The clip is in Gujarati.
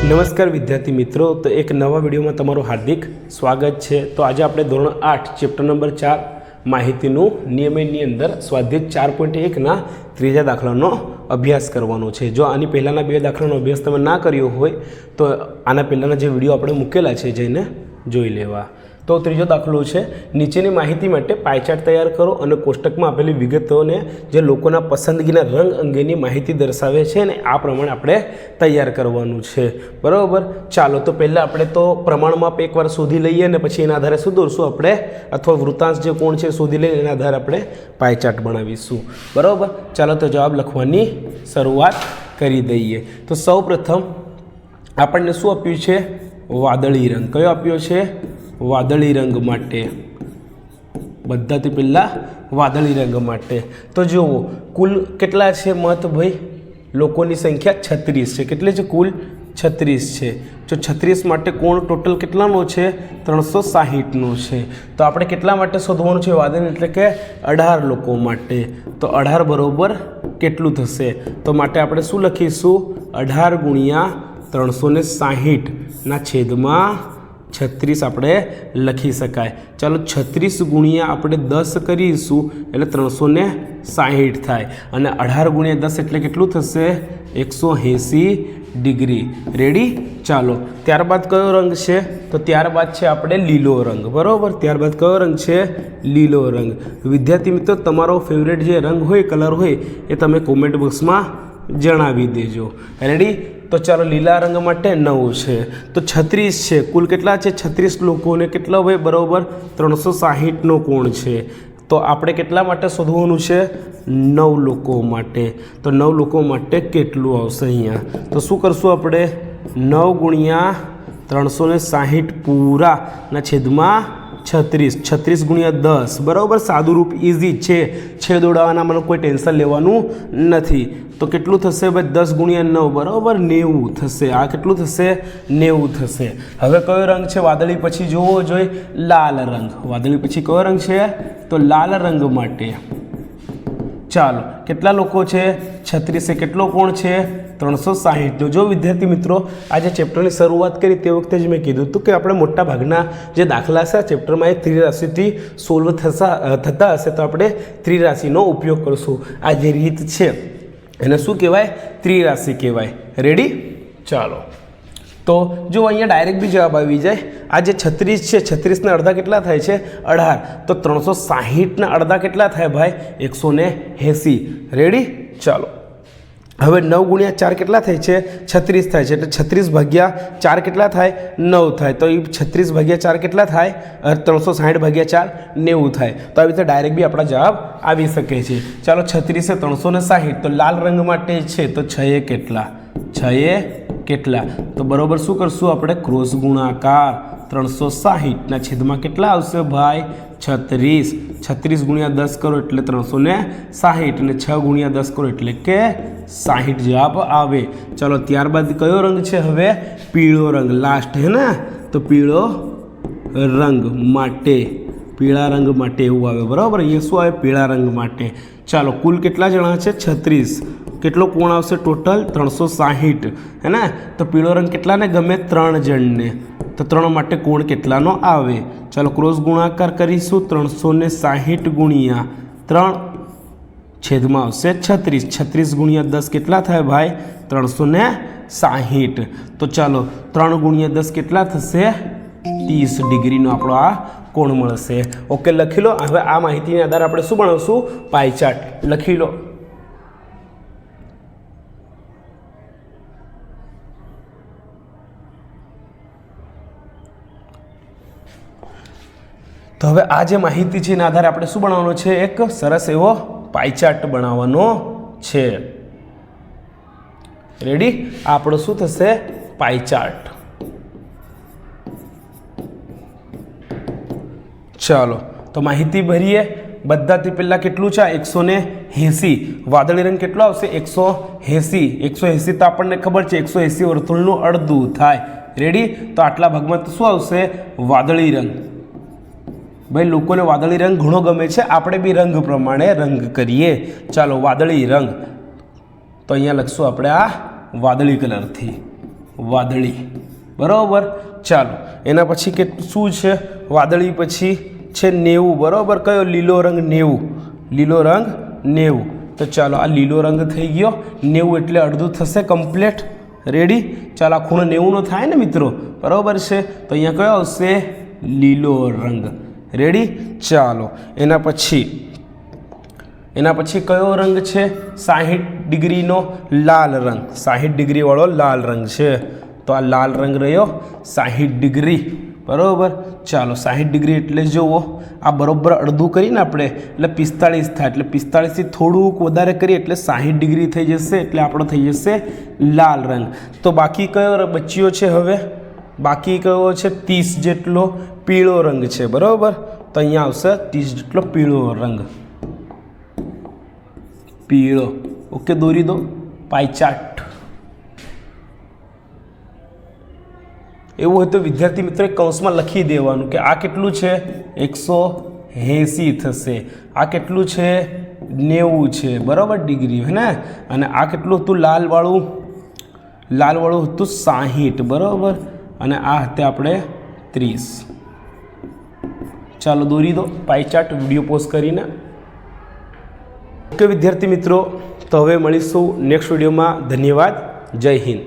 નમસ્કાર વિદ્યાર્થી મિત્રો, તો એક નવા વિડીયોમાં તમારું હાર્દિક સ્વાગત છે। તો આજે આપણે ધોરણ 8 ચેપ્ટર નંબર 4 માહિતીનું નિયમનની અંદર સ્વાધ્યાય 4.1ના ત્રીજા દાખલાનો અભ્યાસ કરવાનો છે। જો આની પહેલાંના બે દાખલાનો અભ્યાસ તમે ના કર્યો હોય તો આના પહેલાંના જે વિડીયો આપણે મૂકેલા છે જઈને જોઈ લેવા। તો ત્રીજો દાખલો છે, નીચેની માહિતી માટે પાઈ ચાર્ટ તૈયાર કરો અને કોષ્ટકમાં આપેલી વિગતોને જે લોકોના પસંદગીના રંગ અંગેની માહિતી દર્શાવે છે ને આ પ્રમાણે આપણે તૈયાર કરવાનું છે, બરાબર। ચાલો તો પહેલાં આપણે તો પ્રમાણમાપ એકવાર શોધી લઈએ ને પછી એના આધારે શું દોરશું આપણે, અથવા વૃત્તાંશ જે કોણ છે શોધી લઈએ એના આધારે આપણે પાઈ ચાર્ટ બનાવીશું, બરાબર। ચાલો તો જવાબ લખવાની શરૂઆત કરી દઈએ। તો સૌ પ્રથમ આપણને શું આપ્યું છે? વાદળી રંગ। કયો આપ્યો છે? વાદળી રંગ માટે। બધાથી પહેલાં વાદળી રંગ માટે તો જુઓ કુલ કેટલા છે મત ભાઈ? લોકોની સંખ્યા 36 છે। કેટલી છે? કુલ 36 છે। જો 36 માટે કોણ ટોટલ કેટલાનો છે? 360નો છે। તો આપણે કેટલા માટે શોધવાનું છે વાદળી? એટલે કે 18 લોકો માટે। તો 18 બરોબર કેટલું થશે? તો માટે આપણે શું લખીશું? 18 ગુણ્યા 360 ના છેદમાં 36 આપણે લખી શકાય। ચાલો 36 ગુણ્યા આપણે 10 કરીશું એટલે 360 થાય અને 18 ગુણ્યા 10 એટલે કેટલું થશે? 180 ડિગ્રી। રેડી? ચાલો ત્યારબાદ કયો રંગ છે? તો ત્યારબાદ છે આપણે લીલો રંગ, બરાબર। ત્યારબાદ કયો રંગ છે? લીલો રંગ। વિદ્યાર્થી મિત્રો, તમારો ફેવરેટ જે રંગ હોય, કલર હોય એ તમે કોમેન્ટ બોક્સમાં જણાવી દેજો। રેડી? તો ચાલો લીલા રંગ માટે 9 છે, તો 36 છે। કુલ કેટલા છે? 36 લોકોને કેટલા હોય? બરાબર 360નો કોણ છે। તો આપણે કેટલા માટે શોધવાનું છે? 9 લોકો માટે। તો 9 લોકો માટે કેટલું આવશે અહીંયા? તો શું કરશું આપણે? 9 ગુણ્યા 360 પૂરાના છેદમાં 36, 36 ગુણ્યા 10, બરાબર। સાદું રૂપ ઇઝી છે, છેદ ઉડાવવાના મને કોઈ ટેન્શન લેવાનું નથી। તો કેટલું થશે ભાઈ? 10 ગુણ્યા 9 બરાબર 90 થશે। આ કેટલું થશે? 90 થશે। હવે કયો રંગ છે વાદળી પછી? જોવો જોઈએ લાલ રંગ। વાદળી પછી કયો રંગ છે? તો લાલ રંગ માટે ચાલો કેટલા લોકો છે? 36 કેટલો કોણ છે? 360। જો વિદ્યાર્થી મિત્રો, આજે ચેપ્ટરની શરૂઆત કરી તે વખતે જ મેં કીધું હતું કે આપણે મોટા ભાગના જે દાખલા છે આ ચેપ્ટરમાં એ ત્રિરાશિથી સોલ્વ થતા હશે, તો આપણે ત્રિરાશિનો ઉપયોગ કરશું। આ જે રીત છે એને શું કહેવાય? ત્રિરાશિ કહેવાય। રેડી? ચાલો તો જો અહીંયા ડાયરેક્ટ બી જવાબ આવી જાય। આ જે 36 છે, 36ના અડધા કેટલા થાય છે? 18। તો 360ના અડધા કેટલા થાય ભાઈ? 180। રેડી? ચાલો હવે 9 ગુણ્યા 4 કેટલા થાય છે? 36 થાય છે। એટલે 36 ભાગ્યા 4 કેટલા થાય? 9 થાય। તો એ 36 ભાગ્યા 4 કેટલા થાય? 360 ભાગ્યા 4 90 થાય। તો આવી રીતે ડાયરેક્ટ બી આપણા જવાબ આવી શકે છે। ચાલો 36 એ 360, તો લાલ રંગ માટે છે તો 6 એ કેટલા? 6 એ કેટલા? તો બરાબર શું કરશું આપણે? ક્રોસ ગુણાકાર 360ના છેદમાં કેટલા આવશે ભાઈ? 36। 36 ગુણ્યા 10 કરો એટલે 360 અને 6 ગુણ્યા 10 કરો એટલે કે 60 જવાબ આવે। ચાલો ત્યારબાદ કયો રંગ છે હવે? પીળો રંગ લાસ્ટ હે ને? તો પીળો રંગ માટે, પીળા રંગ માટે એવું આવે, બરાબર। અહીંયા શું આવે? પીળા રંગ માટે। ચાલો કુલ કેટલા જણા છે? 36। કેટલો કોણ આવશે ટોટલ? 360 હે ને? તો પીળો રંગ કેટલાને ગમે? 3 જણને। તો 3 માટે કોણ કેટલાનો આવે? ચાલો ક્રોસ ગુણાકાર કરીશું। 360 ગુણ્યા 3 છેદમાં આવશે 36। 36 ગુણ્યા 10 કેટલા થાય ભાઈ? 360। તો ચાલો 3 ગુણ્યા 10 કેટલા થશે? 30 ડિગ્રીનો આપણો આ કોણ મળશે। ઓકે, લખી લો। હવે આ માહિતીના આધારે આપણે શું બનાવશું? પાઈ ચાર્ટ લખી લો। તો હવે આ જે માહિતી છે એના આધારે આપણે શું બનાવવાનો છે? એક સરસ એવો પાઈ ચાર્ટ બનાવવાનો છે। રેડી? આપણો શું થશે? પાઈ ચાર્ટ। ચાલો તો માહિતી ભરીએ। બધાથી પહેલાં કેટલું છે? 180। વાદળી રંગ કેટલો આવશે? 180। 180 તો આપણને ખબર છે 180 વર્તુળનું અડધું થાય। રેડી? તો આટલા ભાગમાં તો શું આવશે? વાદળી રંગ। ભાઈ લોકોને વાદળી રંગ ઘણો ગમે છે, આપણે બી રંગ પ્રમાણે રંગ કરીએ. ચાલો વાદળી રંગ, તો અહીંયા લખશું આપણે આ વાદળી કલરથી, વાદળી, બરાબર. ચાલો એના પછી કે શું છે, વાદળી પછી છે 90, બરાબર. કયો? લીલો રંગ 90, લીલો રંગ 90. તો ચાલો આ લીલો રંગ થઈ ગયો. 90 એટલે અડધું થશે કમ્પ્લીટ. રેડી? ચાલો આ ખૂણો 90નો થાય ને મિત્રો, બરાબર છે. તો અહીંયા કયો આવશે? લીલો રંગ. રેડી? ચાલો એના પછી કયો રંગ છે? 60 ડિગ્રીનો લાલ રંગ, 60 ડિગ્રીવાળો લાલ રંગ છે. તો આ લાલ રંગ રહ્યો 60 ડિગ્રી, બરાબર. ચાલો 60 ડિગ્રી એટલે જુઓ આ બરાબર અડધું કરીને આપણે એટલે 45 થાય, એટલે 45થી થોડુંક વધારે કરીએ એટલે 60 ડિગ્રી થઈ જશે, એટલે આપણો થઈ જશે લાલ રંગ. તો બાકી કયો બચ્યો છે? હવે બાકી કયો છે? 30 જેટલો પીળો રંગ છે, બરાબર. તો અહીંયા આવશે 30 જેટલો પીળો રંગ, પીળો. ઓકે, દોરી દો પાઈ ચાર્ટ. એવું હોય તો વિદ્યાર્થી મિત્રો કૌંસમાં લખી દેવાનું કે આ કેટલું છે? 180 થશે. આ કેટલું છે? 90 છે, બરાબર, ડિગ્રી, હે ને. અને આ કેટલું હતું? લાલવાળું હતું 60, બરાબર. અને આ હતા આપણે 30. ચાલો દોરી દો પાઈ ચાર્ટ વિડીયો પોઝ કરીને. ઓકે વિદ્યાર્થી મિત્રો, તો હવે મળીશું નેક્સ્ટ વિડીયોમાં. ધન્યવાદ. જય હિન્દ.